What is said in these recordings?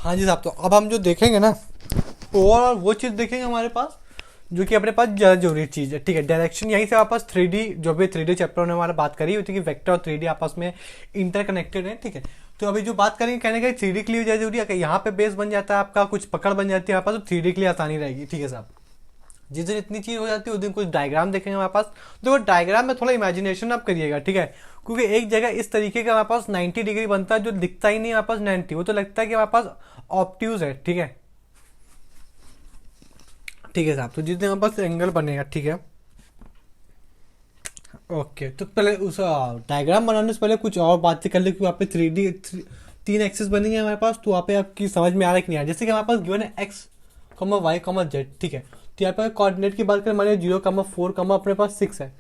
हाँ जी साहब, तो अब हम जो देखेंगे ना, ओवरऑल वो चीज़ देखेंगे हमारे पास जो कि अपने पास ज़्यादा जरूरी चीज़ है। ठीक है, डायरेक्शन यहीं से आपस 3D, जो भी 3D चैप्टर ने हमारा बात करी होती है कि वेक्टर और 3D आपस में इंटरकनेक्टेड है। ठीक है, तो अभी जो बात करेंगे कहने का 3D के लिए ज़्यादा जरूरी है कि यहाँ पे बेस बन जाता है आपका, कुछ पकड़ बन जाती है यहाँ पास, तो 3D के लिए आसानी रहेगी। ठीक है साहब, जिस दिन इतनी चीज हो जाती है उस दिन कुछ डायग्राम देखेंगे हमारे पास। देखो डायग्राम में थोड़ा इमेजिनेशन आप करिएगा। ठीक है, क्योंकि एक जगह इस तरीके का हमारे पास 90 डिग्री बनता है जो दिखता ही नहीं हमारे पास 90, वो तो लगता है कि हमारे पास ऑप्ट्यूज है। ठीक है, ठीक है साहब, तो जिस दिन हमारे पास एंगल बनेगा, ठीक है, ओके, तो पहले उस डायग्राम बनाने से पहले कुछ और बातें कर ले कि वहाँ पे 3D तीन एक्सेस बनेंगे हमारे पास, तो वहाँ पे आपकी समझ में आ रहा है कि नहीं आ रहा है। जैसे कि हमारे पास गिवन है x comma y comma z. ठीक है, तो यहाँ पे कोऑर्डिनेट की बात करें, मान लीजिए 0,4, अपने पास 6 है,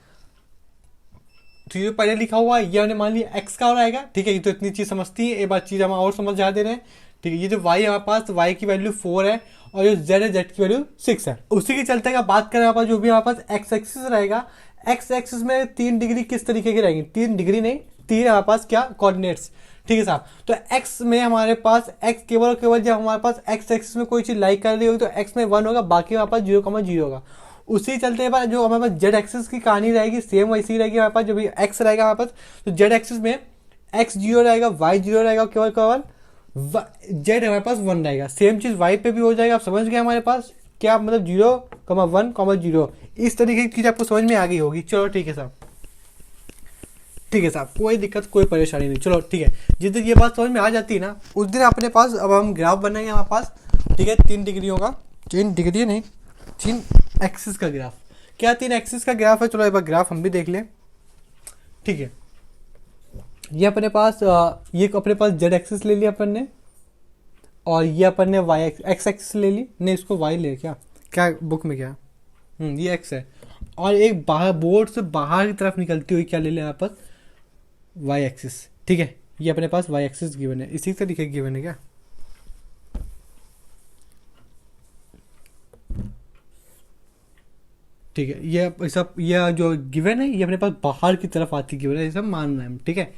तो ये पहले लिखा हुआ है, ये हमने मान लिया एक्स का हो रहेगा। ठीक है, ये तो इतनी चीज समझती है, एक बार चीज हम और समझ जा दे रहे हैं। ठीक है, ये जो वाई हमारे पास, वाई की वैल्यू 4 है और जो जेड है, जेड की वैल्यू 6 है। उसी के चलते अगर बात करें हमारे पास, जो भी हमारे पास एक्स एक्सिस रहेगा, एक्स एक्सिस में 3 डिग्री किस तरीके की रहेगी, 3 डिग्री नहीं, तीन हमारे पास क्या कोऑर्डिनेट्स। ठीक है साहब, तो एक्स में हमारे पास एक्स केवल और केवल जब हमारे पास एक्स एक्सिस में कोई चीज लाइक कर रही होगी तो एक्स में 1 होगा, बाकी हमारे पास 0,0 होगा। उसी चलते बाद जो हमारे पास जेड एक्सिस की कहानी रहेगी सेम वैसी रहेगी हमारे पास, जो भी एक्स रहेगा हमारे पास, तो जेड एक्सिस में एक्स 0 रहेगा, वाई 0 रहेगा, केवल केवल जेड हमारे पास 1 रहेगा। सेम चीज वाई पे भी हो जाएगा। आप समझ गए हमारे पास क्या मतलब 0,1,0, इस तरीके की चीज आपको समझ में आ गई होगी। चलो ठीक है साहब, ठीक है साहब, कोई दिक्कत कोई परेशानी नहीं। चलो ठीक है, जिस दिन ये बात समझ में आ जाती है ना, उस दिन अपने पास अब हम ग्राफ बनाएंगे हमारे पास। ठीक है, 3 डिग्रियों का, 3 डिग्री नहीं, 3 एक्सिस का ग्राफ। क्या 3 एक्सिस का ग्राफ है? चलो एक बार ग्राफ हम भी देख लें। ठीक है, ये अपने पास ये अपने पास जेड एक्सिस ले लिया अपन ने, और ये अपन ने वाई एक्स एक्सिस ले ली, नहीं इसको वाई ले क्या, क्या बुक में क्या, ये एक्स है, और एक बाहर बोर्ड से बाहर की तरफ निकलती हुई क्या ले लिया यहाँ पर, वाई एक्सिस। ठीक है, ये अपने पास वाई एक्सिस गिवन है, इसी तरीके गिवन है क्या। ठीक है, ये सब ये जो गिवन है ये अपने पास बाहर की तरफ आती गिवन है, ये सब मान रहे हैं हम। ठीक है,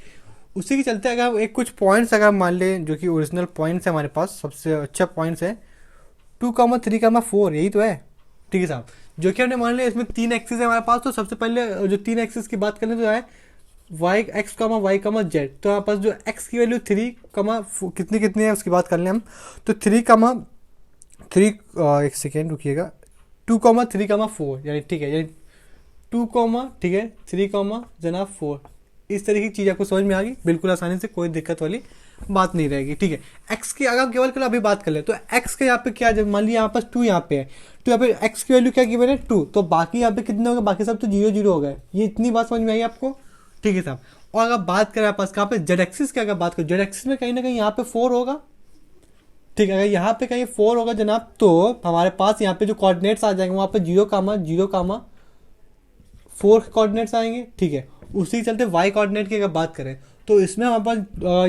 उसी के चलते अगर एक कुछ पॉइंट्स अगर मान लें जो कि ओरिजिनल पॉइंट्स है हमारे पास, सबसे अच्छा पॉइंट्स है 2,3,4, यही तो है। ठीक है साहब, जो कि हमने मान लिया इसमें 3 एक्सिस है हमारे पास, तो सबसे पहले जो 3 एक्सिस की बात करें तो है वाई एक्स कामा वाई कामा जेड। तो हमारे पास जो एक्स की वैल्यू 3, कितनी कितनी है उसकी बात कर लें हम, तो 3,3, एक सेकेंड रुकिएगा, 2,3,4 यानी, ठीक है, यानी 2, ठीक है, 3, 4, इस तरह की चीज़ आपको समझ में आ गई बिल्कुल आसानी से, कोई दिक्कत वाली बात नहीं रहेगी। ठीक है, एक्स की अगर केवल केवल अभी बात कर ले तो एक्स के यहाँ पे क्या, जब मान लिया यहाँ पर 2 यहाँ पे है, तो यहाँ पे एक्स की वैल्यू क्या गिवन है 2, तो बाकी यहाँ पे कितने हो गए, बाकी सब तो 0, 0 हो गए। ये इतनी बात समझ में आई आपको? ठीक है साहब, और अगर बात करें पास कहाँ पे जेड एक्सिस की, अगर बात करें जेड एक्सिस में कहीं ना कहीं यहाँ पे 4 होगा। ठीक है, अगर यहाँ पे कहीं 4 होगा जनाब, तो हमारे पास यहाँ पे जो कोऑर्डिनेट्स आ जाएंगे वहाँ पे 0,0,4 कोऑर्डिनेट्स आएंगे। ठीक है, उसी के चलते वाई कोऑर्डिनेट की अगर बात करें तो इसमें हमारे पास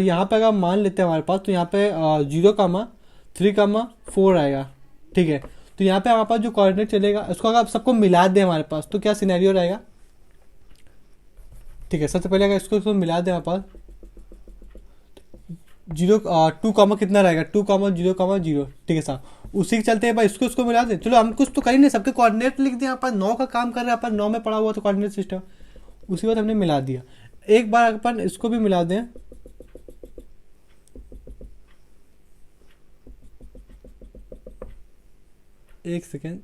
यहाँ पे अगर मान लेते हैं हमारे पास, तो यहाँ पे 0,3,4 आएगा। ठीक है, तो यहाँ पे हमारे पास जो कोऑर्डिनेट चलेगा उसको अगर आप सबको मिला दें हमारे पास, तो क्या सिनेरियो रहेगा। ठीक है, सबसे पहले अगर इसको मिला दें हमारे पास, 2, कितना रहेगा, 2,0,0। ठीक है साहब, उसी के चलते भाई इसको मिला दें। चलो हम कुछ तो कर ही नहीं सकते, कोऑर्डिनेट लिख दिया, यहाँ पर 9 का काम कर रहे हैं अपन, 9 में पड़ा हुआ तो कोऑर्डिनेट सिस्टम, उसी बात हमने मिला दिया। एक बार अपन इसको भी मिला दें, एक सेकेंड,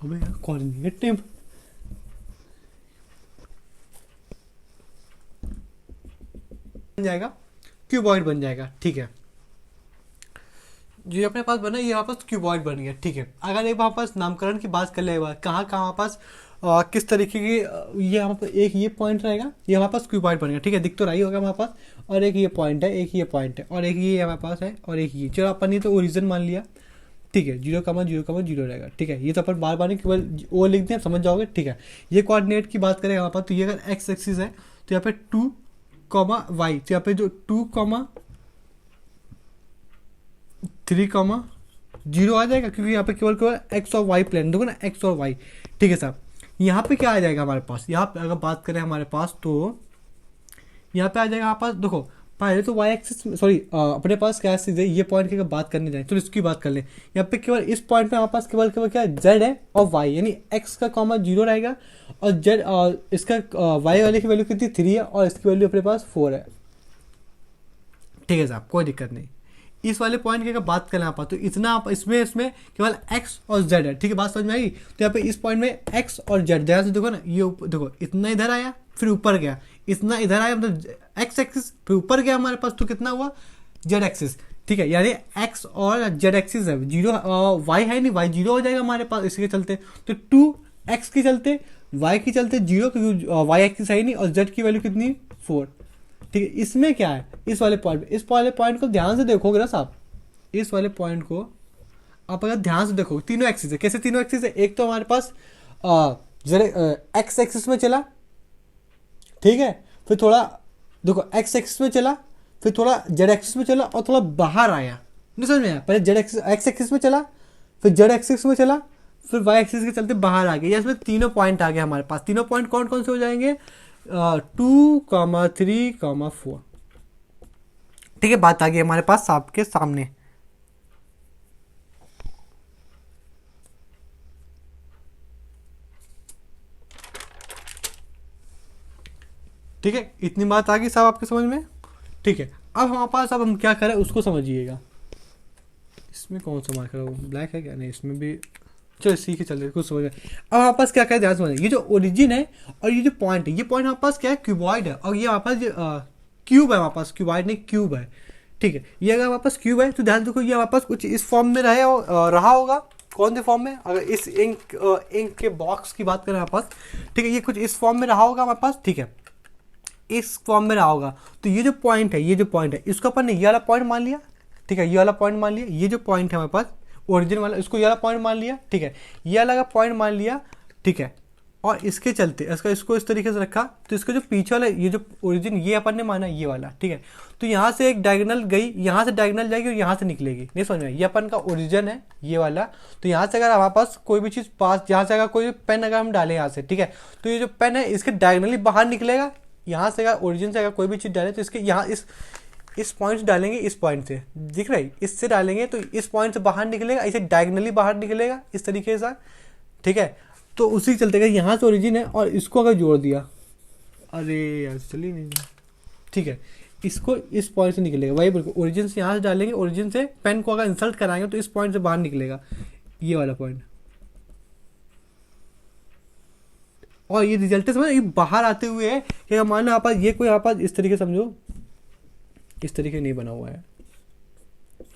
अबे यार कोऑर्डिनेट टेबल, जाएगा, क्यूबॉइड बन जाएगा। ठीक है, जो अपने पास बना ये हमारे पास क्यूबॉइड बन गया। ठीक है, अगर एक हमारे पास नामकरण की बात कर ले, कहाँ कहाँ हमारे पास किस तरीके की ये हमारे पास एक ये पॉइंट रहेगा, ये हमारे पास क्यूबॉइड बनेगा। ठीक है, दिख तो रही होगा हमारे पास, और एक ये पॉइंट है, एक ये पॉइंट है, और एक ये हमारे पास है, और एक ये, चलो अपन ये तो ओरिजिन मान लिया। ठीक है, 0,0,0 रहेगा। ठीक है, ये तो अपन बार बार नहीं, केवल वो लिख दें, समझ जाओगे। ठीक है, ये कोऑर्डिनेट की बात करें हमारे पास, तो ये अगर एक्स एक्सिस है तो यहाँ पे 2, y, तो यहाँ पे जो 2,3,0 आ जाएगा, क्योंकि यहाँ पे केवल केवल एक्स और वाई प्लेन, देखो ना, एक्स और वाई। ठीक है साहब, यहाँ पे क्या आ जाएगा हमारे पास, यहाँ पे अगर बात करें हमारे पास, तो यहाँ पे आ जाएगा हमारे पास, देखो पहले तो वाई एक्सिस, सॉरी अपने पास क्या चीज़ है, ये पॉइंट की अगर बात करने जाए तो इसकी बात कर लें। यहाँ पे केवल इस पॉइंट पे हमारे पास केवल केवल क्या जेड है और वाई, यानी एक्स का कॉमा 0 रहेगा, और जेड और इसका वाई वाले की वैल्यू कितनी 3 है, और इसकी वैल्यू अपने पास 4 है। ठीक है साहब, कोई दिक्कत नहीं। इस वाले पॉइंट की अगर बात करें आप, तो इतना आप इसमें केवल x और z है। ठीक है, बात समझ में आई। तो यहाँ पे इस पॉइंट में x और z, ध्यान से देखो ना, ये देखो इतना इधर आया फिर ऊपर गया, इतना इधर आया, मतलब x एक्सिस फिर ऊपर गया हमारे पास, तो कितना हुआ z एक्सिस। ठीक है, यानी x और z एक्सिस है 0, y है नहीं, y 0 हो जाएगा हमारे पास इसके चलते। तो 2x के चलते, y के चलते 0, क्योंकि y एक्सिस है नहीं, और z की वैल्यू कितनी 4। ठीक है, इसमें क्या है, इस वाले पॉइंट को ध्यान से देखोगे ना साहब, इस वाले पॉइंट को आप अगर ध्यान से देखो, तीनों एक्सिस है। कैसे तीनों एक्सिस है, एक तो हमारे पास एक्स एक्सिस में चला, ठीक है, फिर थोड़ा देखो एक्स एक्सिस में चला, फिर थोड़ा जेड एक्सिस में चला, और थोड़ा बाहर आया, नहीं समझ में आया, पहले जेड एक्स एक्सिस में चला, फिर जेड एक्सिस में चला, फिर वाई एक्सिस के चलते बाहर आ गया। इसमें तीनों पॉइंट आ गए हमारे पास। तीनों पॉइंट कौन कौन से हो जाएंगे, 2,3,4। ठीक है, बात आ गई हमारे पास आपके सामने। ठीक है, इतनी बात आ गई साहब आपके समझ में। ठीक है, अब हमारे पास, अब हम क्या करें उसको समझिएगा। इसमें कौन सा मार्कर है, ब्लैक है क्या, नहीं इसमें भी, चलो सीख के चल कुछ समझ। अब हमारे पास क्या क्या ध्यान समझ, ये जो ओरिजिन है और ये जो पॉइंट है, ये पॉइंट हमारे पास क्या है, क्यूबॉइड है, और ये हमारे पास क्यूब है, हमारे पास क्यूबॉइड नहीं क्यूब है। ठीक है, ये अगर हमारे पास क्यूब है तो ध्यान रखो, ये हमारे पास कुछ इस फॉर्म में रहा होगा। कौन से फॉर्म में, अगर इस इंक के बॉक्स की बात करें हमारे पास, ठीक है, ये कुछ इस फॉर्म में रहा होगा हमारे पास। ठीक है, इस फॉर्म में रहा होगा, तो ये जो पॉइंट है, इसको अपन ने ये वाला पॉइंट मान लिया। ठीक है, ये वाला पॉइंट मान लिया, ये जो पॉइंट है हमारे पास ओरिजिन वाला, इसको ये वाला पॉइंट मान लिया। ठीक है, ये वाला पॉइंट मान लिया। ठीक है, और इसके चलते इसको इस तरीके से रखा, तो इसका जो पीछे वाला, ये जो ओरिजिन ये अपन ने माना ये वाला। ठीक है, तो यहाँ से एक डायगोनल गई, यहाँ से डायगोनल जाएगी और यहाँ से निकलेगी, नहीं समझ में, ये अपन का ओरिजिन है ये वाला। तो यहाँ से अगर हमारे पास कोई भी चीज़ पास, यहाँ से अगर कोई पेन अगर हम डालें यहाँ से, ठीक है, तो ये जो पेन है इसके डायगोनली बाहर निकलेगा। यहाँ से अगर ओरिजिन से अगर कोई भी चीज़ डालें तो इसके यहाँ इस पॉइंट से डालेंगे, इस पॉइंट से दिख रहा है, इससे डालेंगे तो इस पॉइंट से बाहर निकलेगा, इसे डायगोनली बाहर निकलेगा इस तरीके से। ठीक है, तो उसी चलते गए, यहाँ से ओरिजिन है और इसको अगर जोड़ दिया, अरे यार चलिए नहीं, ठीक है, इसको इस पॉइंट से निकलेगा, वही बिल्कुल ओरिजिन से यहाँ से डालेंगे, ओरिजिन से पेन को अगर इंसल्ट कराएंगे तो इस पॉइंट से बाहर निकलेगा ये वाला पॉइंट, और ये रिजल्ट समझ, ये बाहर आते हुए है कि मान लो यहाँ पास ये कोई यहाँ पास इस तरीके समझो, इस तरीके नहीं बना हुआ है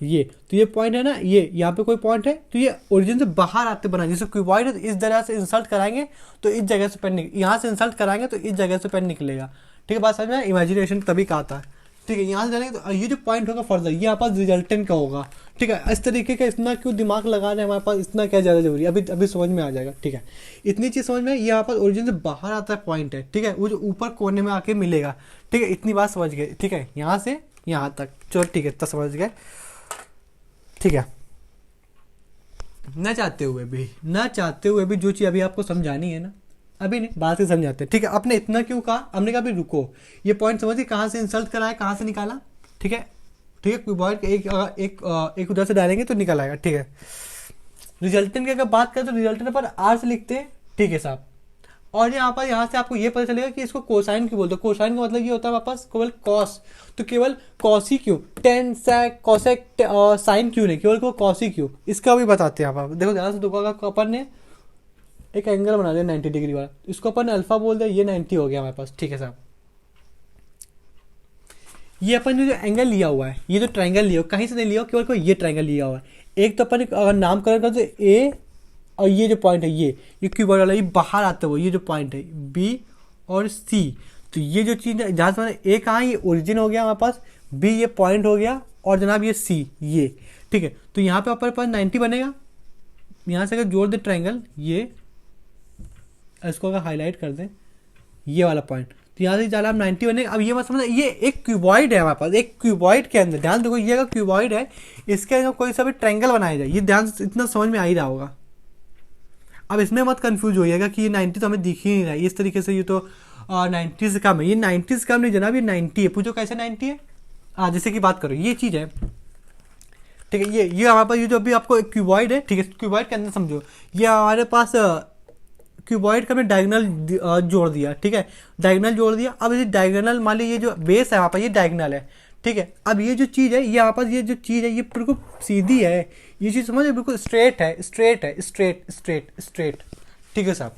ये, तो ये पॉइंट है ना, ये यहाँ पे कोई पॉइंट है, तो ये ओरिजिन से बाहर आते बना, जैसे क्यूबॉइड है तो इस जगह से इंसल्ट कराएंगे तो इस जगह से पेन, यहाँ से इंसल्ट कराएंगे तो इस जगह से पेन निकलेगा। ठीक है, बात समझ में, इमेजिनेशन तभी का आता है। ठीक है, यहाँ से जाएंगे तो ये जो पॉइंट होगा फर्दर, ये यहाँ पास रिजल्टेंट का होगा। ठीक है, इस तरीके का इतना क्यों दिमाग लगा रहे हैं हमारे पास, इतना क्या ज़्यादा जरूरी है, अभी समझ में आ जाएगा। ठीक है, इतनी चीज़ समझ में, ये यहाँ पास ओरिजिन से बाहर आता है पॉइंट है। ठीक है, वो जो ऊपर कोने में आके मिलेगा। ठीक है, इतनी बात समझ गए। ठीक है, यहाँ से यहाँ तक, चलो ठीक है, इतना समझ गए। ठीक है, न चाहते हुए भी जो चीज़ अभी आपको समझानी है ना, अभी नहीं बात से समझाते हैं। ठीक है, आपने इतना क्यों कहा, हमने कहा अभी रुको, ये पॉइंट समझिए, कहाँ से इंसल्ट कराया, कहाँ से निकाला। ठीक है, ठीक है, कोई पॉइंट एक उधर से डालेंगे तो निकल आएगा। ठीक है, रिजल्टेंट की अगर बात करें तो रिजल्टेंट पर आर से लिखते हैं। ठीक है साहब, और यहाँ से आपको ये पता चलेगा कि इसको कोसाइन क्यों बोलते हैं। कोसाइन का मतलब ये होता है वापस केवल कॉस, तो केवल कॉस ही क्यों, टेन सेक कॉसेक साइन क्यों नहीं, केवल कॉस ही क्यों, इसका भी बताते हैं आप। देखो ध्यान से देखो, अपन ने एक एंगल बना दिया 90 डिग्री वाला, इसको अपन अल्फा बोल दिया, ये 90 हो गया हमारे पास। ठीक है साहब, ये अपन ने जो एंगल लिया हुआ है, ये जो ट्रायंगल लिया हुआ, कहीं से नहीं लिया हुआ, केवल कोई ये ट्रायंगल लिया हुआ है। एक तो अपन अगर नामकरण करते ए, और ये जो पॉइंट है ये क्यूबॉइड वाला, ये बाहर आता है वो, ये जो पॉइंट है बी और सी। तो ये जो चीज़ है जहाँ से मैंने ए कहाँ, ये ओरिजिन हो गया हमारे पास, बी ये पॉइंट हो गया, और जनाब ये सी ये, ठीक है। तो यहाँ पे अपने पास 90 बनेगा। यहाँ से अगर जोड़ दे ट्रायंगल, ये इसको अगर हाईलाइट कर दें, ये वाला पॉइंट, तो यहाँ से चला हम 90 बनेगा। अब ये मत समझना, ये एक क्यूबॉइड है हमारे पास, एक क्यूबॉइड के अंदर ध्यान देखो, ये अगर क्यूबॉइड है, इसके अंदर कोई सा भी ट्रायंगल बनाया जाए, ये ध्यान इतना समझ में आ ही रहा होगा। अब इसमें मत कंफ्यूज होइएगा कि ये 90 तो हमें दिख ही नहीं रहा है इस तरीके से, ये तो 90 से कम है। ये 90 से कम नहीं जनाब, ये 90 है। पूछो कैसे 90 है? हाँ, जैसे कि बात करो, ये चीज़ है, ठीक है। ये हमारे पास ये जो अभी आपको क्यूबॉइड है, ठीक है, क्यूबॉइड के अंदर समझो, ये हमारे पास क्यूबॉइड का हमने डायगोनल जोड़ दिया, ठीक है, डायगोनल जोड़ दिया। अब ये डायगोनल मान लीजिए ये जो बेस है वहाँ पर, ये डायगोनल है, ठीक है। अब ये जो चीज़ है, ये यहाँ पर ये जो चीज़ है, ये बिल्कुल सीधी है, ये चीज़ समझो बिल्कुल स्ट्रेट है, स्ट्रेट है, स्ट्रेट स्ट्रेट स्ट्रेट, ठीक है साहब।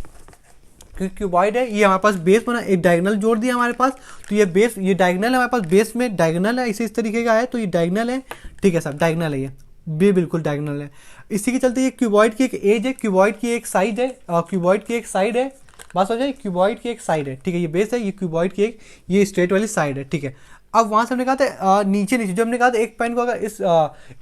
क्योंकि क्यूबॉइड है, ये हमारे पास बेस बना, एक डायगोनल जोड़ दिया हमारे पास, तो ये बेस, ये डायगोनल है हमारे पास, बेस में डायगोनल है, इस तरीके का है, तो ये डायगोनल है, ठीक है साहब, डायगोनल है, ये बी बिल्कुल डायगोनल है। इसी के चलते ये क्यूबॉइड की एक एज है, क्यूबॉइड की एक साइड है, और क्यूबॉइड की एक साइड है, बात हो जाए, क्यूबॉइड की एक साइड है, ठीक है, ये बेस है, ये क्यूबॉइड की एक, ये स्ट्रेट वाली साइड है, ठीक है। अब वहाँ से हमने कहा था नीचे नीचे, जो हमने कहा था एक पॉइंट को अगर इस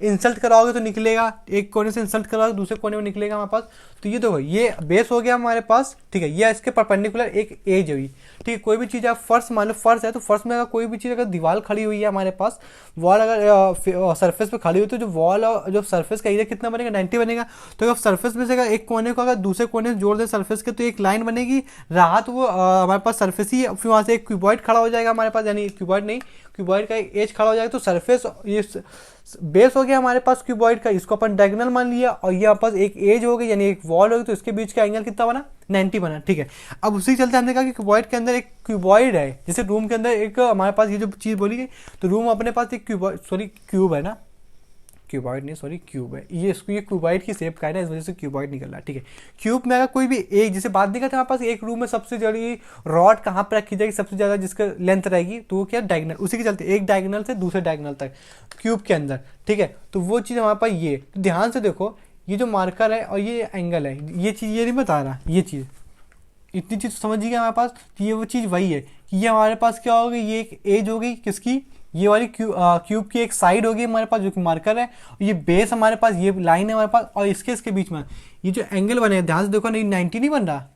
इंसल्ट कराओगे तो निकलेगा, एक कोने से इंसल्ट कराओगे दूसरे कोने में निकलेगा हमारे पास। तो ये देखो, ये बेस हो गया हमारे पास, ठीक है, ये इसके परपेंडिकुलर एक एज हुई, ठीक है। कोई भी चीज़ आप फर्श, मान लो फर्श है, तो फर्श में अगर कोई भी चीज़, अगर दीवार खड़ी हुई है हमारे पास, वॉल अगर सरफेस पे खड़ी हुई, तो जो वॉल और जो सरफेस का एरिया कितना बनेगा, 90 बनेगा। तो अगर सरफेस में से अगर एक कोने को अगर दूसरे कोने से जोड़ दे सरफेस के, तो एक लाइन बनेगी, रहा तो वो हमारे पास सरफेस ही है। फिर वहाँ से एक क्यूबॉइड खड़ा हो जाएगा हमारे पास, यानी क्यूबॉइड नहीं, क्यूबॉइड का एक एज खड़ा हो जाएगा, तो सरफेस ये बेस हो गया हमारे पास क्यूबॉइड का, इसको अपन डायगोनल मान लिया, और ये पास एक एज हो गई यानी एक वॉल होगी, तो इसके बीच का एंगल कितना बना, 90 बना, ठीक है। अब उसी चलते हमने कहा कि क्यूबॉइड के अंदर एक क्यूबॉइड है, जैसे रूम के अंदर एक हमारे पास ये जो चीज़ बोली गई, तो रूम अपने पास एक क्यूबॉइड, सॉरी क्यूब है ना, क्यूबॉइड नहीं सॉरी क्यूब है, ये इसको ये क्यूबॉइड की शेप का है ना, इस वजह से क्यूबॉइड निकल रहा है, ठीक है। क्यूब में अगर कोई भी एक, जैसे बात नहीं करते हमारे पास एक रूम में सबसे जड़ी रॉड कहाँ पर रखी जाएगी, सबसे ज़्यादा जिसका लेंथ रहेगी, तो वो क्या डायगोनल, उसी के चलते एक डायगोनल से दूसरे डायगोनल तक क्यूब के अंदर, ठीक है। तो वो चीज़ हमारे पास ये, तो ध्यान से देखो, ये जो मार्कर है और ये एंगल है, ये चीज़ ये नहीं बता रहा, ये चीज़ इतनी चीज़ समझिए हमारे पास, तो ये वो चीज़ वही है कि ये हमारे पास क्या हो गई, ये एक एज हो गई किसकी, ये वाली क्यूब की एक साइड होगी हमारे पास जो कि मार्कर है, ये बेस हमारे पास, ये लाइन है हमारे पास, और इसके बीच में ये जो एंगल बने, ध्यान से देखो, नहीं 90 नहीं बन रहा,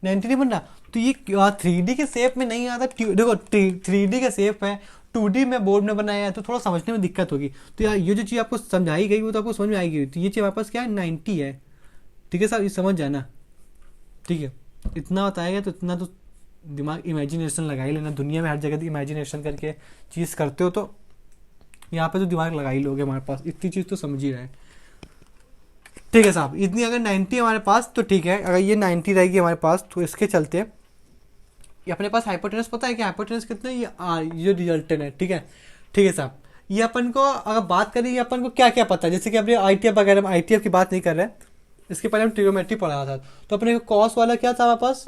90 नहीं बन रहा, तो ये 3D के शेप में नहीं आता। देखो 3D का शेप है, 2D में बोर्ड में बनाया है, तो थोड़ा समझने में दिक्कत होगी। तो यार ये जो चीज़ आपको समझाई गई वो तो आपको समझ में आएगी। तो ये चीज़ हमारे पास क्या है, 90 है, ठीक है साहब, ये समझ जाना, ठीक है। इतना बताएगा तो इतना तो दिमाग इमेजिनेशन लगा ही लेना, दुनिया में हर जगह इमेजिनेशन करके चीज़ करते हो, तो यहाँ पे तो दिमाग लगा ही लोगे हमारे पास, इतनी चीज़ तो समझ ही रहे, ठीक है साहब। इतनी अगर 90 हमारे पास तो ठीक है, अगर ये 90 रहेगी हमारे पास, तो इसके चलते ये अपने पास हाइपोटेनस पता है कि हाइपोटेनस कितना है, ये ये जो रिजल्टेंट है, ठीक है, ठीक है साहब। ये अपन को अगर बात करें, ये अपन को क्या क्या पता है, जैसे कि अपने ITF वगैरह में, ITF की बात नहीं कर रहे हैं, इसके पहले हम ट्रिग्नोमेट्री पढ़ा था, तो अपने को कॉस वाला क्या था हमारे पास,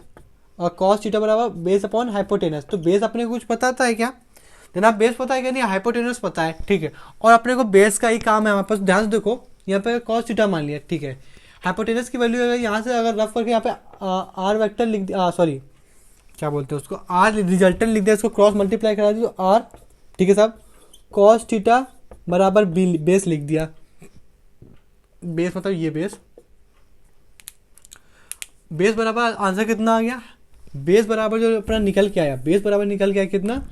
और कॉस थीटा बराबर बेस अपॉन हाइपोटेनस। तो बेस अपने को कुछ पता था है क्या जनाब, बेस पता है क्या, नहीं हाइपोटेनस पता है, ठीक है। और अपने को बेस का ही काम है हमारे पास, ध्यान से देखो, यहाँ पे कॉस थीटा मान लिया, ठीक है। हाइपोटेनस की वैल्यू अगर यहाँ से अगर रफ करके यहाँ पे आर वेक्टर लिख दिया, सॉरी क्या बोलते हैं उसको, आर रिजल्टेंट लिख दिया, इसको क्रॉस मल्टीप्लाई करा दिया, तो आर, ठीक है साहब, कॉस थीटा बराबर बेस लिख दिया, बेस मतलब ये बेस, बेस बराबर आंसर कितना आ गया, बेस बराबर जो अपना निकल के आया, बेस बराबर निकल के आया कितना,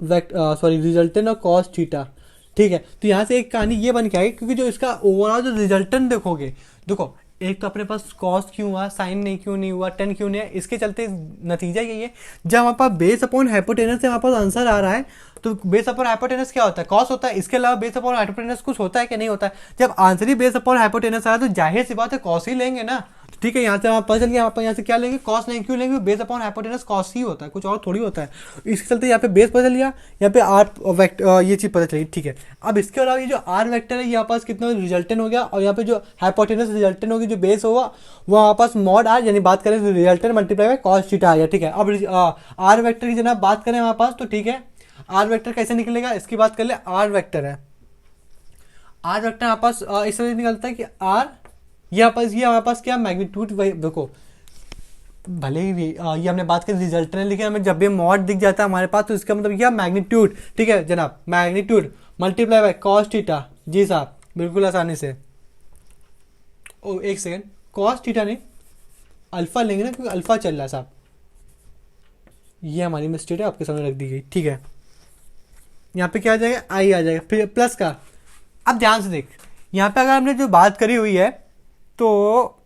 सॉरी रिजल्टेंट और कॉस थीटा, ठीक है। तो यहाँ से एक कहानी ये बन के आई, क्योंकि जो इसका ओवरऑल जो रिजल्टेंट देखोगे, देखो एक तो अपने पास कॉस क्यों हुआ, साइन नहीं क्यों नहीं हुआ, टेन क्यों नहीं है, इसके चलते नतीजा यही है, जब हमारे पास बेस अपॉन हाइपोटेनस से हमारे पास आंसर आ रहा है, तो बेस अपॉन हाइपोटेनस क्या होता है, कॉस होता है, इसके अलावा बेस अपॉन हाइपोटेनस कुछ होता है कि नहीं होता है। जब आंसर ही बेस अपॉन हाइपोटेनस आ रहा है, तो जाहिर सी बात है कॉस ही लेंगे ना, ठीक है। यहाँ से पता चल गया, यहाँ से क्या लेंगे, कॉस नहीं क्यों लेंगे, बेस अपॉन हाइपोटेनस कॉस ही होता है, कुछ और थोड़ी होता है। इसके चलते यहाँ पे बेस पता चल गया, यहाँ पे आर वेक्टर, ये चीज़ पता चली, ठीक है। अब इसके अलावा ये जो आर वेक्टर है, यहाँ पास कितना रिजल्टेंट हो गया, और यहाँ पे जो हाइपोटेनस रिजल्टेंट होगी, जो बेस होगा वो हमारे पास मॉड आर, यानी बात करें तो resultant multiply by cos theta आ गया, ठीक है। अब आर वेक्टर की जनाब बात करें हमारे पास, तो ठीक है, आर वेक्टर कैसे निकलेगा इसकी बात कर ले। आर वेक्टर है, आर वेक्टर हमारे पास इस तरह से निकलता है कि आर, ये हमारे पास क्या मैग्नीट्यूड, देखो भले ही ये हमने बात करी रिजल्ट ने, लेकिन हमें जब भी मॉड दिख जाता है हमारे पास तो इसका मतलब क्या मैग्नीट्यूड, ठीक है जनाब, magnitude multiply by cos theta. जी साहब बिल्कुल आसानी से। ओ एक सेकेंड, कॉस थीटा नहीं अल्फा लेंगे ना, क्योंकि अल्फा चल रहा है साहब, ये हमारी मिस्टेक है, आपके सामने रख दी गई, ठीक है। यहाँ पे क्या आ जाएगा, आई आ जाएगा, फिर प्लस का। अब ध्यान से देख, यहाँ पे अगर हमने जो बात करी हुई है तो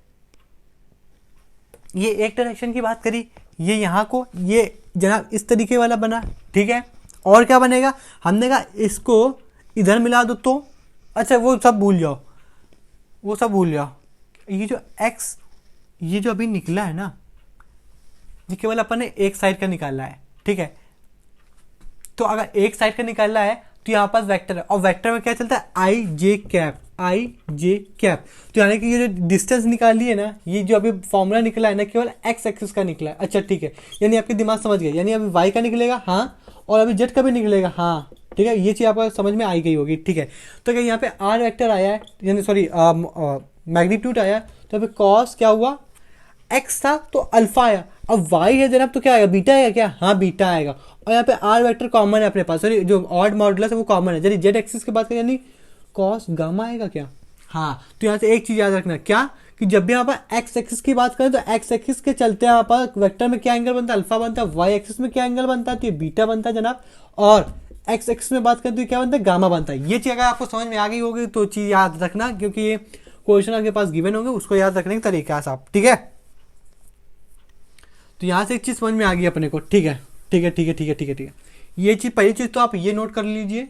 ये एक डायरेक्शन की बात करी, ये यहाँ को ये जनाब इस तरीके वाला बना, ठीक है। और क्या बनेगा, हमने कहा इसको इधर मिला दो तो, अच्छा वो सब भूल जाओ, वो सब भूल जाओ। ये जो एक्स, ये जो अभी निकला है ना, ये केवल अपन ने एक साइड का निकाला है, ठीक है। तो अगर एक साइड का निकालना है तो यहाँ पास वेक्टर है, और वेक्टर में क्या चलता है, आई जे कैप, आई जे कैप। तो यानी कि ये जो डिस्टेंस निकाली है ना, ये जो अभी फॉर्मूला निकला है ना, केवल एक्स एक्सिस का निकला है। अच्छा ठीक है, यानी आपके दिमाग समझ गए, यानी अभी वाई का निकलेगा हाँ, और अभी जेड का भी निकलेगा हाँ, ठीक है। ये चीज़ आपको समझ में आई गई होगी, ठीक है। तो क्या यहाँ पे आर वेक्टर आया है, यानी सॉरी मैग्नीट्यूड आया, तो अभी कॉस क्या हुआ, एक्स था तो अल्फा आया, अब वाई है जनाब तो क्या आएगा, बीटा आएगा क्या, हाँ बीटा आएगा। और यहाँ पे आर वेक्टर कॉमन है अपने पास, सॉरी जो ऑड मॉडुलस है वो कॉमन है, यदि जेड एक्सिस की बात करें यानी कॉस गामा आएगा क्या, हाँ। तो यहाँ से एक चीज याद रखना क्या, कि जब भी यहाँ पर एक्स एक्सिस की बात करें तो एक्स एक्सिस के चलते यहाँ पर वेक्टर में क्या एंगल बनता है, अल्फा बनता है। वाई एक्सिस में क्या एंगल बनता है, तो ये बीटा बनता है जनाब। और एक्स एक्सिस में बात करें तो क्या बनता है, गामा बनता है। ये चीज अगर आपको समझ में आ गई होगी तो चीज याद रखना, क्योंकि ये क्वेश्चन आपके पास गिवन होंगे, उसको याद रखने का तरीका है साहब, ठीक है। तो यहाँ से एक चीज समझ में आ गई अपने को, ठीक है ठीक है ठीक है ठीक है ठीक है ठीक है। ये चीज पहली चीज तो आप ये नोट कर लीजिए,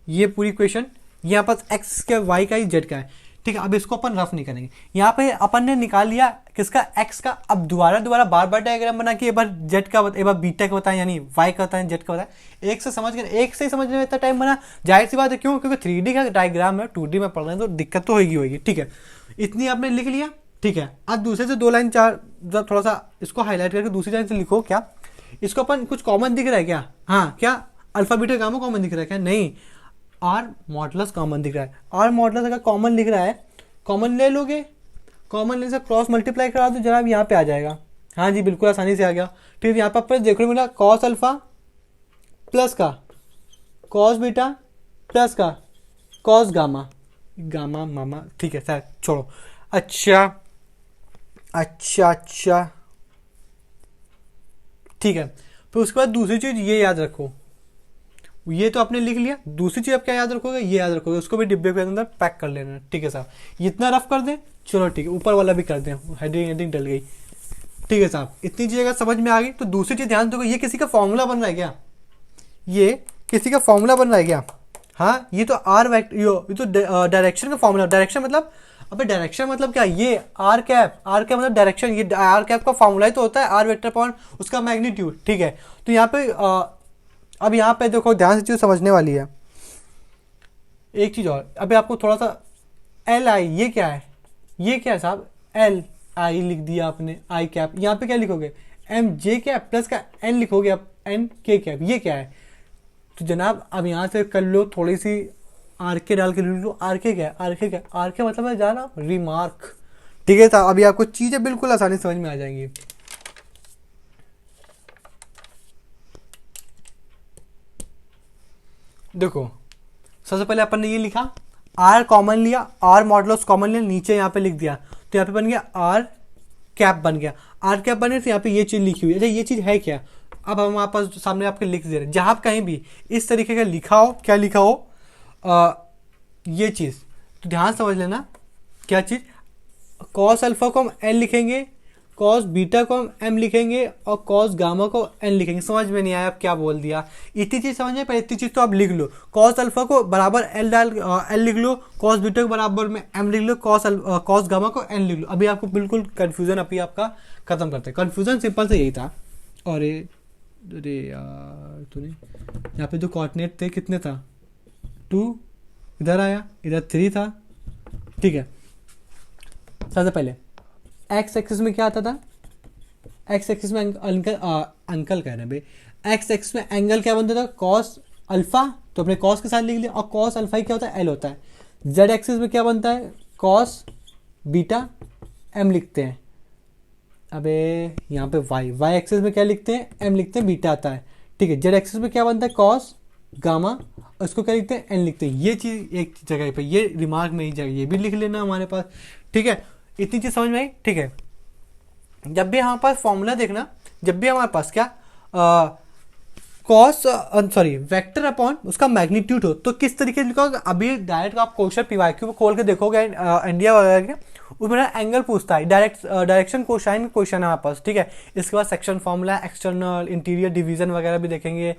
ये पूरी क्वेश्चन यहाँ पास एक्स का वाई का ही जेड का है, ठीक है। अब इसको अपन रफ नहीं करेंगे, यहाँ पे अपन ने निकाल लिया किसका, एक्स का। अब दोबारा बार बार डायग्राम बना के एक बार जेड का एक बार बीटा का बताएं, यानी वाई का बताएं, जेड का बताएं। एक से समझ गए, एक से ही समझने में इतना टाइम बना, जाहिर सी बात है क्यों, क्योंकि 3D का डायग्राम है, 2D में पढ़ रहे हैं तो दिक्कत तो होगी, ठीक है। इतनी आपने लिख लिया, ठीक है। अब दूसरे से 2 लाइन 4 थोड़ा सा इसको हाईलाइट करके दूसरी लाइन से लिखो, क्या इसको अपन कुछ कॉमन दिख रहा है क्या, हाँ क्या अल्फा बीटा गामा कॉमन दिख रहा है क्या, नहीं आर मॉडुलस कॉमन दिख रहा है। आर मॉडुलस अगर कॉमन लिख रहा है, कॉमन ले लोगे, कॉमन लेने से क्रॉस मल्टीप्लाई करा दो जनाब, यहाँ पे आ जाएगा, हाँ जी बिल्कुल आसानी से आ गया। फिर यहाँ पर देखो मिला कॉस अल्फा प्लस का कॉस बीटा प्लस का कॉस गामा, गामा मामा, ठीक है सर छोड़ो। अच्छा अच्छा अच्छा ठीक है। फिर उसके बाद दूसरी चीज ये याद रखो, ये तो आपने लिख लिया, दूसरी चीज आप क्या याद रखोगे, ये याद रखोगे, उसको भी डिब्बे के अंदर पैक कर लेना, ठीक है साहब। इतना रफ कर दें, चलो ठीक है, ऊपर वाला भी कर दें, हेडिंग डल गई, ठीक है साहब। इतनी चीज अगर समझ में आ गई तो दूसरी चीज ध्यान दो, ये किसी का फॉर्मूला बन रहा है क्या, ये किसी का फॉर्मूला बन रहा है क्या, हाँ ये तो आर वेक्टर, ये तो डायरेक्शन का फॉर्मूला। डायरेक्शन मतलब, अबे डायरेक्शन मतलब क्या, ये आर कैप मतलब डायरेक्शन, ये आर कैप का फॉर्मूला ही तो होता है, आर वेक्टर अपॉन उसका मैग्नीट्यूड, ठीक है। तो यहाँ पे अब यहाँ पे देखो ध्यान से चीज समझने वाली है। एक चीज और, अभी आपको थोड़ा सा एल आई, ये क्या है, ये क्या है साहब, एल आई लिख दिया आपने, आई कैप, यहाँ पे क्या लिखोगे, एम जे कैप प्लस का एन लिखोगे आप, एन के कैप, ये क्या है। तो जनाब अब यहाँ से कर लो थोड़ी सी आर के डाल के लिख लो, आर के क्या है, आर के क्या, आर के मतलब है जाना रिमार्क, ठीक है साहब। अभी आपको चीजें बिल्कुल आसानी समझ में आ जाएंगी। देखो सबसे पहले अपन ने ये लिखा, आर कॉमन लिया, आर मॉडुलस कॉमन लिया, नीचे यहाँ पे लिख दिया, तो यहाँ पे बन गया आर कैप बन गया। आर कैप बने तो यहाँ पे ये चीज लिखी हुई है, अच्छा ये चीज है क्या, अब हम आपस सामने आपके लिख दे रहे हैं। जहाँ कहीं भी इस तरीके का लिखा हो, क्या लिखा हो, ये चीज तो ध्यान समझ लेना, क्या चीज, कॉस अल्फा को हम एन लिखेंगे, कॉस बीटा को हम एम लिखेंगे, और कॉस गामा को एन लिखेंगे। समझ में नहीं आया आप क्या बोल दिया, इतनी चीज समझ में, पर इतनी चीज तो आप लिख लो, कॉस अल्फा को बराबर एल लिख लो, कॉस बीटा को बराबर में एम लिख लो, कॉस गामा को एन लिख लो। अभी आपको बिल्कुल कंफ्यूजन अभी आपका खत्म करते हैं। कंफ्यूजन सिंपल से यही था, और अरे यार तो नहीं, यहाँ पे जो कोऑर्डिनेट थे कितने था, 2 इधर आया, इधर 3 था, ठीक है। सबसे पहले एक्स एक्सिस में क्या आता था, एक्स एक्सिस में अंकल कह रहे हैं भाई, एक्स एक्स में एंगल क्या बनता था, कॉस अल्फा, तो अपने कॉस के साथ लिख लिया, और कॉस अल्फा ही क्या होता है, एल होता है। जेड एक्सिस में क्या बनता है, कॉस बीटा एम लिखते हैं। अबे यहाँ पे वाई एक्सिस में क्या लिखते हैं, एम लिखते हैं, बीटा आता है, ठीक है। जेड एक्सिस में क्या बनता है, कॉस गामा, और इसको क्या लिखते हैं, एन लिखते हैं। ये चीज़ एक जगह पे, ये रिमार्क में ही जगह, ये भी लिख लेना हमारे पास, ठीक है। इतनी चीज़ समझ में आई, ठीक है। जब भी हमारे पास फॉर्मूला देखना, जब भी हमारे पास क्या कॉस सॉरी वेक्टर अपॉन उसका मैग्नीट्यूड हो, तो किस तरीके से लिखोगे। अभी डायरेक्ट आप क्वेश्चन पीवाईक्यू को खोल के देखोगे इंडिया वगैरह के, उसमें एंगल पूछता है, डायरेक्शन क्वेश्चन है हमारे पास, ठीक है। इसके बाद section formula, external interior division वगैरह भी देखेंगे,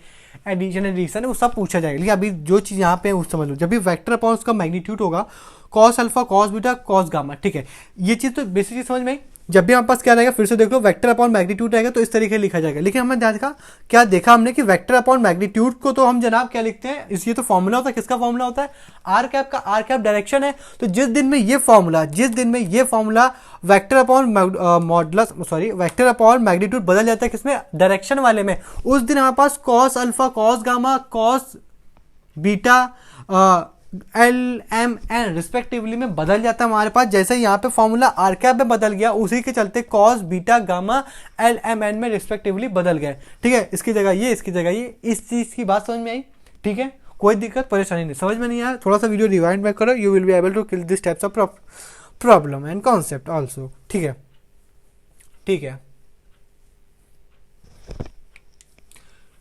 एडिशन वो सब पूछा जाएगा। लेकिन अभी जो चीज़ यहाँ पे उस समझ लो, जब भी वेक्टर अपॉन उसका मैग्नीट्यूड होगा, cos alpha, cos beta, cos gamma, ठीक है। ये चीज़ तो बेसिक चीज समझ में आई। जब भी हमारे पास क्या रहेगा, फिर से देख लो, वेक्टर अपॉन मैग्नीट्यूड रहेगा तो इस तरीके से लिखा जाएगा। लेकिन हमने क्या देखा हमने कि वेक्टर अपॉन मैग्नीट्यूड को तो हम जनाब क्या लिखते हैं, ये तो फॉर्मूला होता है, किसका फॉर्मूला होता है, आर कैप का। आर कैप डायरेक्शन है, तो जिस दिन में ये formula vector upon vector upon magnitude बदल जाता है किसमें, डायरेक्शन वाले में, उस दिन हमारे पास cos alpha, cos gamma, cos beta, L M N respectively में बदल जाता है हमारे पास। जैसे यहाँ पे फॉर्मूला आर कैप में बदल गया, उसी के चलते cos beta gamma l M n में रिस्पेक्टिवली बदल गए, ठीक है। इसकी जगह ये, इसकी जगह ये, इस चीज की बात समझ में आई, ठीक है। कोई दिक्कत परेशानी नहीं, समझ में नहीं आया, थोड़ा सा वीडियो रिवाइंड बैक करो, you will be able to kill this types of problem and concept also, ठीक है, ठीक है,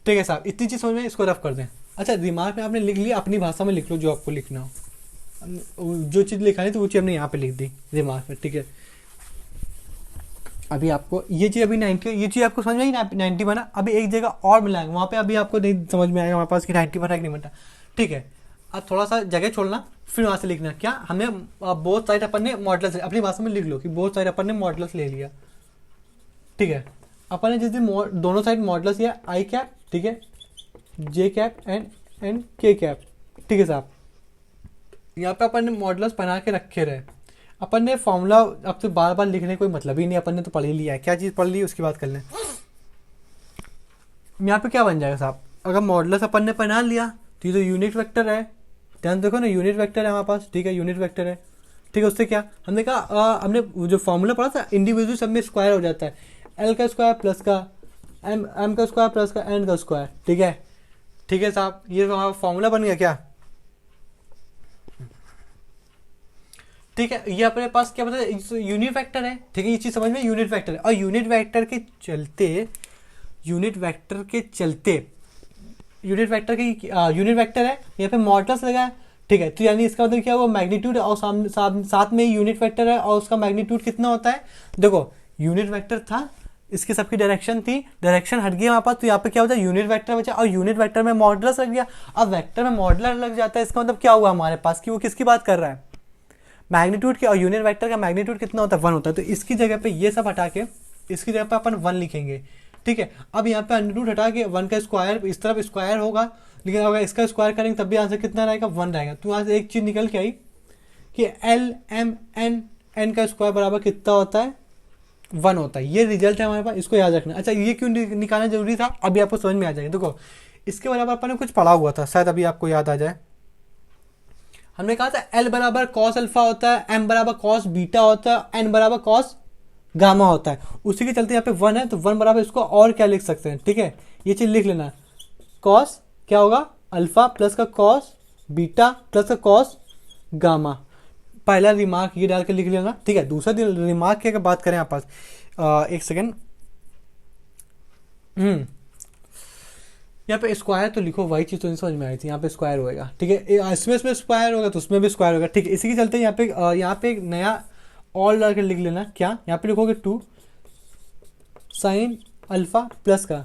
ठीक है साहब। इतनी चीज समझ में, इसको रफ कर दें। अच्छा, रिमार्क में आपने लिख लिया, अपनी भाषा में लिख लो जो आपको लिखना हो, जो चीज़ लिखानी तो वो चीज़ हमने यहाँ पे लिख दी रिमार्क में, ठीक है। अभी आपको ये चीज़ अभी 90, ये चीज़ आपको समझ में आई, 90 बना। अभी एक जगह और मिलाएंगे, वहाँ पे अभी आपको नहीं समझ में आएगा हमारे पास कि 90 बना कि नहीं बना, ठीक है। अब थोड़ा सा जगह छोड़ना, फिर वहाँ से लिखना क्या, हमने बोथ साइड अपन ने मॉडल्स, अपनी भाषा में लिख लो कि बोथ साइड अपन ने मॉडल्स ले लिया, ठीक है। अपन ने जिस दिन दोनों साइड मॉडल्स लिया, आई कैप, ठीक है, जे कैप एंड के कैप, ठीक है साहब। यहाँ पे अपन ने मॉडल्स बना के रखे रहे, अपन ने फॉर्मूला अब तो बार बार लिखने कोई मतलब ही नहीं, अपन ने तो पढ़ ही लिया है। क्या चीज़ पढ़ ली उसकी बात कर लें। यहाँ पे क्या बन जाएगा साहब, अगर मॉडल्स अपन ने बना लिया तो ये तो यूनिट वेक्टर है, ध्यान देखो ना, यूनिट वेक्टर है हमारे पास, ठीक है, यूनिट वेक्टर है, ठीक है। उससे क्या हमने कहा, हमने जो फॉर्मूला पढ़ा था, इंडिविजुअल सब में स्क्वायर हो जाता है, एल का स्क्वायर प्लस का एम का स्क्वायर प्लस का एन का स्क्वायर, ठीक है, ठीक है साहब। ये तो हमारा फॉर्मूला बन गया क्या, ठीक है। ये अपने पास क्या बताया, यूनिट वेक्टर है, ठीक है, ये चीज समझ में, यूनिट वेक्टर है। और यूनिट वेक्टर के चलते यूनिट वेक्टर है, यहाँ पे मॉडल्स लगा है, ठीक है। तो यानी इसका मतलब क्या हुआ, मैग्नीट्यूड, और साथ में यूनिट वेक्टर है, और उसका मैग्नीट्यूड कितना होता है। देखो यूनिट वेक्टर था, इसकी सबकी डायरेक्शन थी, डायरेक्शन हट गई हमारे पास, तो यहाँ पे क्या होता है, यूनिट वेक्टर बचा, और यूनिट वेक्टर में मॉडुलस लग गया। अब वेक्टर में मॉडुलस लग जाता है, इसका मतलब क्या हुआ हमारे पास कि वो किसकी बात कर रहा है, मैग्नीट्यूड की। और यूनिट वेक्टर का मैग्नीट्यूड कितना होता है, 1 होता है। तो इसकी जगह पे ये सब हटा के इसकी जगह पे अपन 1 लिखेंगे, ठीक है। अब यहाँ पे अंडर रूट हटा के 1 का स्क्वायर, इस तरफ स्क्वायर होगा, लेकिन अगर इसका स्क्वायर करेंगे तब भी आंसर कितना रहेगा, 1 रहेगा। तो यहाँ से एक चीज निकल के आई कि एल एम एन का स्क्वायर बराबर कितना होता है, 1 होता है। ये रिजल्ट है हमारे पास, इसको याद रखना। अच्छा, ये क्यों निकालना जरूरी था, अभी आपको समझ में आ जाएगा। देखो इसके बराबर अपन ने कुछ पढ़ा हुआ था, शायद अभी आपको याद आ जाए। हमने कहा था एल बराबर कॉस अल्फा होता है, एम बराबर कॉस बीटा होता है, एन बराबर कॉस गामा होता है। उसी के चलते यहाँ पे 1 है, तो 1 बराबर इसको और क्या लिख सकते हैं, ठीक है, ये चीज लिख लेना, कॉस क्या होगा, अल्फा प्लस का कॉस बीटा प्लस का कॉस गामा। पहला रिमार्क ये डाल के लिख लेना, ठीक है। दूसरा रिमार्क की अगर बात करें आप पास, एक सेकेंड, यहाँ पे स्क्वायर तो लिखो, वही चीज तो नहीं समझ में आई थी, यहाँ पे स्क्वायर होएगा, ठीक है। इसमें स्क्वायर होगा तो उसमें भी स्क्वायर होगा, ठीक है। इसी के चलते यहाँ पे एक नया और डाल के लिख लेना, क्या यहाँ पे लिखोगे 2 साइन अल्फा प्लस का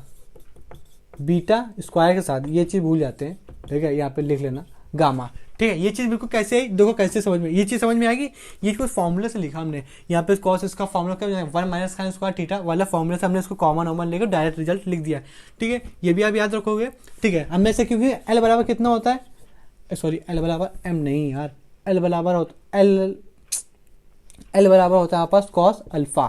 बीटा स्क्वायर के साथ, ये चीज भूल जाते हैं, ठीक है। यहाँ पे लिख लेना गामा, ठीक है। ये चीज बिल्कुल कैसे आई, देखो कैसे समझ में, ये चीज समझ में आएगी। ये कुछ फॉर्मूले से लिखा हमने, यहाँ पे कॉस इसका फॉर्मूला क्या, 1 माइनस साइन स्क्वायर थीटा वाला फॉर्मूला से हमने इसको कॉमन लेकर डायरेक्ट रिजल्ट लिख दिया, ठीक है। ये भी आप याद रखोगे, ठीक है। हमने से क्योंकि एल बराबर कितना होता है, सॉरी एल बराबर एम नहीं यार, एल बराबर होता एल बराबर होता है आपके पास कॉस अल्फा,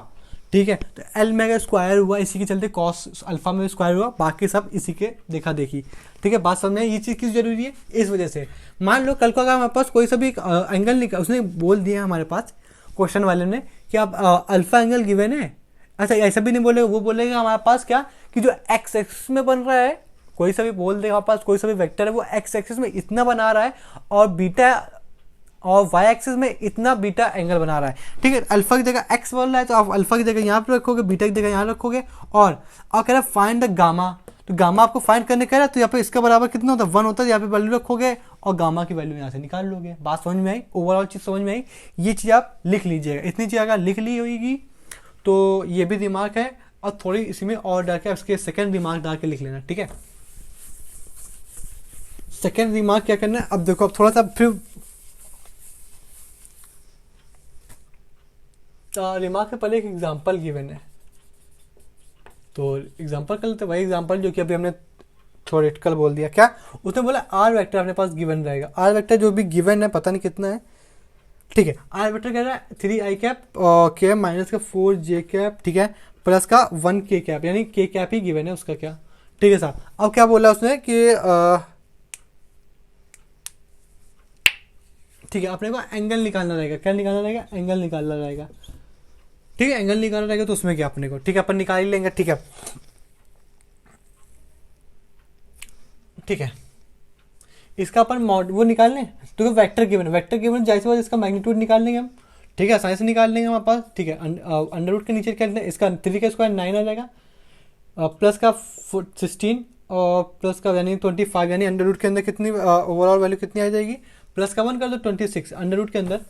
ठीक है। तो एल में अगर स्क्वायर हुआ इसी के चलते कॉस अल्फा में स्क्वायर हुआ, बाकी सब इसी के देखा देखी। ठीक है, बात समझ में, ये चीज़ किस जरूरी है, इस वजह से। मान लो कल को अगर हमारे पास कोई सा भी एंगल निकल, उसने बोल दिया हमारे पास क्वेश्चन वाले ने कि आप अल्फा एंगल गिवन है, अच्छा ऐसा भी नहीं बोलेगा, वो बोलेगा हमारे पास क्या कि जो एक्स एक्सिस में बन रहा है, कोई सा भी बोल देगा हमारे पास, कोई सा भी वेक्टर है वो एक्स एक्सिस में इतना बना रहा है और बीटा और वाई एक्सिस में इतना बीटा एंगल बना रहा है। ठीक है, अल्फा की जगह एक्स बोल रहा है तो आप अल्फा की जगह यहाँ पे रखोगे, बीटा की जगह यहाँ रखोगे, और कह रहा है फाइंड द गामा, तो गामा आपको फाइंड करने कह रहा है, तो यहाँ पे इसका बराबर कितना होता है 1 होता है, यहाँ पे वैल्यू रखोगे और गामा की वैल्यू यहाँ से निकाल लोगे। बात समझ में आई, ओवरऑल चीज़ समझ में आई, ये चीज़ आप लिख लीजिएगा, इतनी चीज़ अगर लिख ली होगी तो ये भी दिमाग है, और थोड़ी इसी में और डाल के उसके सेकेंड दिमाग डाल के लिख लेना। ठीक है, सेकेंड दिमाग क्या करना है, अब देखो, अब थोड़ा सा फिर दिमाग के पहले एक एग्जांपल गिवन है, तो एग्जांपल कर लेते, वही एग्जांपल जो कि अभी हमने थ्योरेटिकल बोल दिया। क्या उसने बोला, आर वेक्टर अपने पास गिवन रहेगा, आर वेक्टर जो भी गिवन है पता नहीं कितना है। ठीक है, आर वेक्टर कह रहा है 3i कैप के माइनस का 4j कैप, ठीक है, प्लस का 1k कैप, यानी k कैप ही गिवन है उसका क्या। ठीक है साहब, अब क्या बोला उसने कि ठीक है, अपने को एंगल निकालना रहेगा, क्या निकालना रहेगा, एंगल निकालना रहेगा। ठीक है, एंगल निकालना रहेगा, तो उसमें क्या अपने को, ठीक है, अपन निकाल ही लेंगे। ठीक है, ठीक है, इसका अपन वो निकाल लें, तो वेक्टर गिवन, वेक्टर गिवन जैसे बाद इसका मैग्नीट्यूड निकाल लेंगे हम। ठीक है, आसानी से निकाल लेंगे हमारे पास। ठीक है, अंडर रूट के नीचे क्या लेते हैं, इसका 3 का स्क्वायर 9 आ जाएगा, प्लस का 16 और प्लस का यानी 25, यानी अंडर रूट के अंदर कितनी ओवरऑल वैल्यू कितनी आ जाएगी, प्लस का 1 कर दो 26 अंडर रूट के अंदर।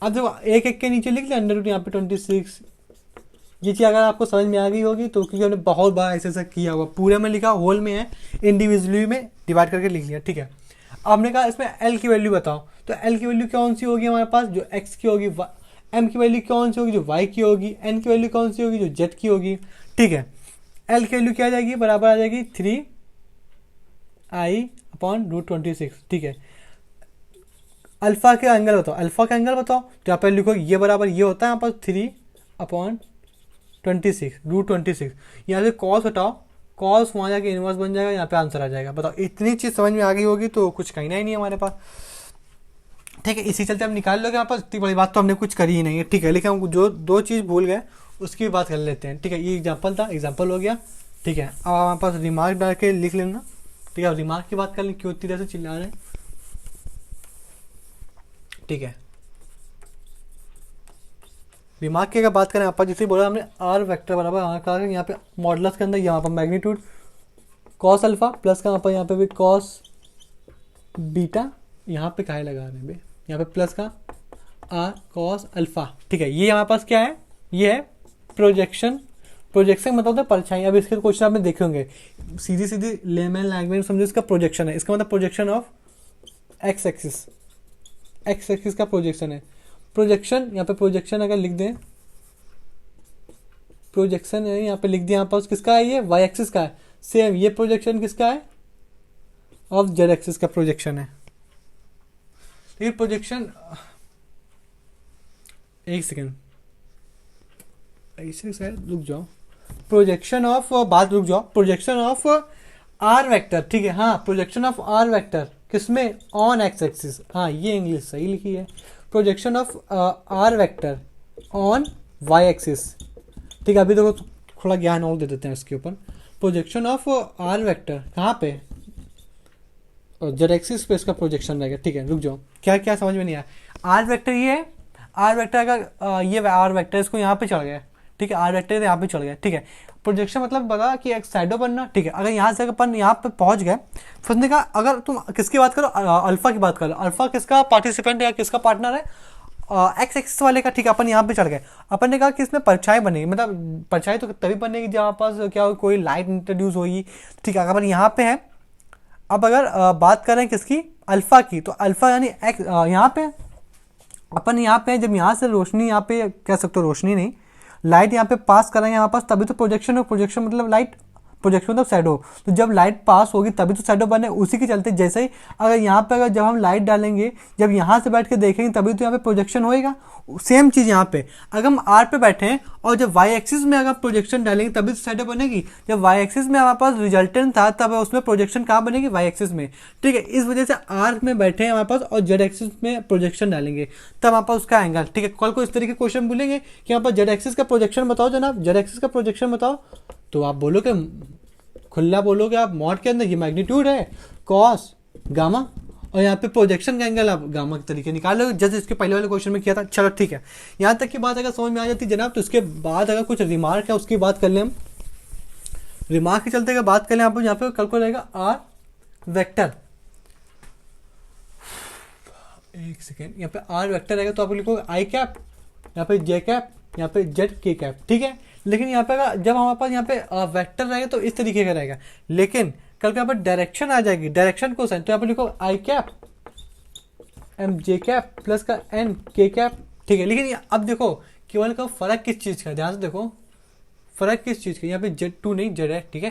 अब जब एक एक के नीचे लिख लिया अंडर रूट यहाँ पे 26, ये चीज़ अगर आपको समझ में आ गई होगी तो, क्योंकि हमने बहुत बार ऐसे ऐसा किया हुआ, पूरे में लिखा, होल में है, इंडिविजुअली में डिवाइड करके लिख लिया। ठीक है, अब हमने कहा इसमें एल की वैल्यू बताओ, तो एल की वैल्यू कौन सी होगी हमारे पास, जो एक्स की होगी, एम की वैल्यू कौन सी होगी, जो वाई की होगी, एन की वैल्यू कौन सी होगी, जो जेड की होगी। ठीक है, एल की वैल्यू क्या आ जाएगी, बराबर आ जाएगी 3i/√26। ठीक है, अल्फा के एंगल बताओ, अल्फा का एंगल बताओ, तो यहाँ पर लिखो ये बराबर ये होता है यहाँ पर 3/26√26। यहाँ से कॉस हटाओ, कॉस वहाँ जाके इनवर्स बन जाएगा, यहाँ पे आंसर आ जाएगा। बताओ, इतनी चीज़ समझ में आ गई होगी तो कुछ कहना ही नहीं है हमारे पास। ठीक है, इसी चलते हम निकाल लोगे यहाँ पर, इतनी बड़ी बात तो हमने कुछ करी ही नहीं है। ठीक है, लेकिन हम जो 2 चीज़ भूल गए उसकी बात कर लेते हैं। ठीक है, ये एग्जाम्पल था, एग्जाम्पल हो गया। ठीक है, अब हमारे पास रिमार्क डाल के लिख लेना। ठीक है, रिमार्क की बात कर लें, क्यों इतनी देर से चिल्ला रहे हैं। ठीक है, रिमार्क की अगर बात करें आप, जिसे बोला हमने आर वेक्टर बराबर यहाँ पे मॉडुलस के अंदर यहाँ पर मैग्नीट्यूड कॉस अल्फा प्लस का यहाँ पे भी कॉस बीटा, यहाँ पे काहे लगा रहे हैं बे, यहाँ पे प्लस का आर कॉस अल्फा। ठीक है, ये हमारे पास क्या है, ये है प्रोजेक्शन। प्रोजेक्शन मतलब होता है परछाई। अब इसके क्वेश्चन आपने देखे होंगे, सीधी सीधी लेमन लैंग्वेज समझो, इसका प्रोजेक्शन है, इसका मतलब projection of x axis, x axis का प्रोजेक्शन है। प्रोजेक्शन यहाँ पे प्रोजेक्शन अगर लिख दें, प्रोजेक्शन है यहाँ पे लिख दिया, यहाँ पर किसका है, ये वाई एक्सिस का है। सेम ये प्रोजेक्शन किसका है, ऑफ जेड एक्सिस का प्रोजेक्शन है। ये प्रोजेक्शन, एक सेकेंड ऐसे शायद रुक जाओ, प्रोजेक्शन ऑफ बात रुक जाओ, प्रोजेक्शन ऑफ आर वेक्टर। ठीक है, हाँ, प्रोजेक्शन ऑफ आर वेक्टर किसमें, ऑन एक्स एक्सिस। हाँ, ये इंग्लिश सही लिखी है, projection of r vector on y axis. ठीक है, अभी देखो थोड़ा ज्ञान और दे देते हैं इसके ऊपर। प्रोजेक्शन ऑफ आर वेक्टर कहाँ पे, जेड एक्सिस पे इसका प्रोजेक्शन रहेगा। ठीक है, रुक जाओ, क्या क्या समझ में नहीं आया। आर वेक्टर ये है, आर वेक्टर का ये आर वेक्टर इसको यहाँ पे चढ़ गया। ठीक है, आर वेक्टर यहाँ पे चढ़ गया। ठीक है, प्रोजेक्शन मतलब बता कि एक साइडो बनना। ठीक है, अगर यहाँ से अपन यहाँ पे पहुँच गए, फिर उसने कहा अगर तुम किसकी बात करो, अल्फा की बात करो, अल्फा किसका पार्टिसिपेंट है, किसका पार्टनर है, एक्स एक्सिस वाले का। ठीक है, अपन यहाँ पे चढ़ गए, अपन ने कहा कि इसमें परछाई बनेगी, मतलब परछाई तो तभी बनेगी जहाँ पास क्या हो, कोई लाइट इंट्रोड्यूस होगी। ठीक है, अगर यहाँ पे है, अब अगर बात करें किसकी, अल्फा की, तो अल्फा यानी एक्स यहाँ पे, अपन यहाँ पे जब यहाँ से रोशनी, यहाँ पे कह सकते हो रोशनी नहीं, लाइट यहाँ पे पास कर रहे हैं यहाँ पास, तभी तो प्रोजेक्शन हो। प्रोजेक्शन मतलब लाइट प्रोजेक्शन मतलब शैडो। तो जब लाइट पास होगी तभी तो शैडो बने, उसी के चलते जैसे ही अगर यहाँ पे अगर जब हम लाइट डालेंगे, जब यहाँ से बैठ के देखेंगे तभी तो यहाँ पे प्रोजेक्शन होएगा। सेम चीज़ यहाँ पे अगर हम आर पे बैठे हैं और जब वाई एक्सिस में अगर प्रोजेक्शन डालेंगे तभी तो शैडो बनेगी। जब वाई एक्सिस में हमारे पास रिजल्टेंट था तब उसमें प्रोजेक्शन कहाँ बनेगी, वाई एक्सिस में। ठीक है, इस वजह से आर में बैठे हैं हमारे पास और जेड एक्सिस में प्रोजेक्शन डालेंगे तब हमारे पास उसका एंगल। ठीक है, कल को इस तरीके के क्वेश्चन बोलेंगे कि यहाँ पर जेड एक्सिस का प्रोजेक्शन बताओ जनाब, जेड एक्सिस का प्रोजेक्शन बताओ, तो आप बोलोगे, खुला बोलोगे आप, मॉड के अंदर ये मैग्नीट्यूड है कॉस गामा और यहाँ पे प्रोजेक्शन का एंगल आप गामा के तरीके निकालोगे, जैसे इसके पहले वाले क्वेश्चन में किया था। चलो ठीक है, यहाँ तक की बात अगर समझ में आ जाती है जनाब, तो इसके बाद अगर कुछ रिमार्क है उसकी बात कर लें हम। रिमार्क के चलते अगर बात कर लें आप, यहाँ पे कल को रहेगा आर वेक्टर, एक सेकेंड, यहाँ पे आर वेक्टर रहेगा तो आप लिखोगे आई कैप, यहाँ पे जे कैप, यहाँ पे जेड के कैप। ठीक है, लेकिन यहाँ पे अगर जब हमारे पास यहाँ पे वेक्टर रहेगा तो इस तरीके का रहेगा, लेकिन कल यहाँ पर डायरेक्शन आ जाएगी, डायरेक्शन को साइन, तो यहाँ पे लिखो I cap M J cap plus का एन के कैप। ठीक है, लेकिन अब देखो केवल का फर्क किस चीज़ का है, ध्यान से देखो फर्क किस चीज़ का, यहाँ पे Z2 नहीं जेड है। ठीक है,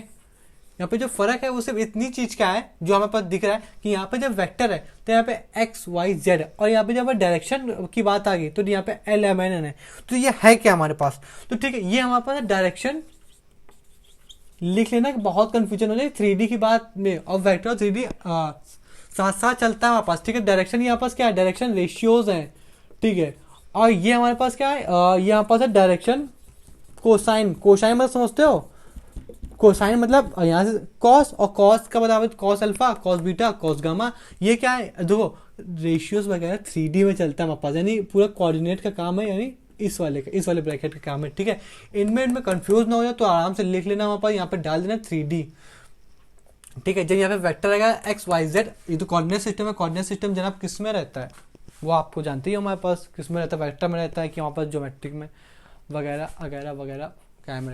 यहाँ पे जो फर्क है वो सिर्फ इतनी चीज का है जो हमें पास दिख रहा है कि यहाँ पे जब वेक्टर है तो यहाँ पे एक्स वाई जेड है, और यहाँ पे जब डायरेक्शन की बात आ गई तो यहाँ पे एल एम एन है। तो ये है क्या हमारे पास, तो ठीक है, ये हमारे पास डायरेक्शन लिख लेना कि बहुत कंफ्यूजन हो जाए 3D की बात में, और वेक्टर और 3D साथ साथ चलता है हमारे पास। ठीक है, डायरेक्शन यहाँ पास क्या है, डायरेक्शन रेशियोज है। ठीक है, और ये हमारे पास क्या है, ये हमारे पास है डायरेक्शन कोसाइन। कोसाइन मतलब समझते हो, कोसाइन मतलब यहाँ से कॉस, और कॉस का बराबर cos alpha, cos beta, cos gamma. ये क्या है, देखो रेशियोज वगैरह 3D में चलता है हमारे पास, यानी पूरा कोऑर्डिनेट का काम है, यानी इस वाले ब्रैकेट का काम है। ठीक है, इनमें कंफ्यूज ना हो जाए तो आराम से लिख लेना हमारे पास, यहाँ पे डाल देना 3D। ठीक है, जब यहाँ पे वेक्टर आएगा एक्स वाई जेड, ये तो कोऑर्डिनेट सिस्टम है। कोऑर्डिनेट सिस्टम जनाब किस में रहता है वो आपको जानते ही हो, हमारे पास किस में रहता है, वेक्टर में रहता है कि हमारे पास ज्योमेट्रिक में वगैरह वगैरह वगैरह क्या में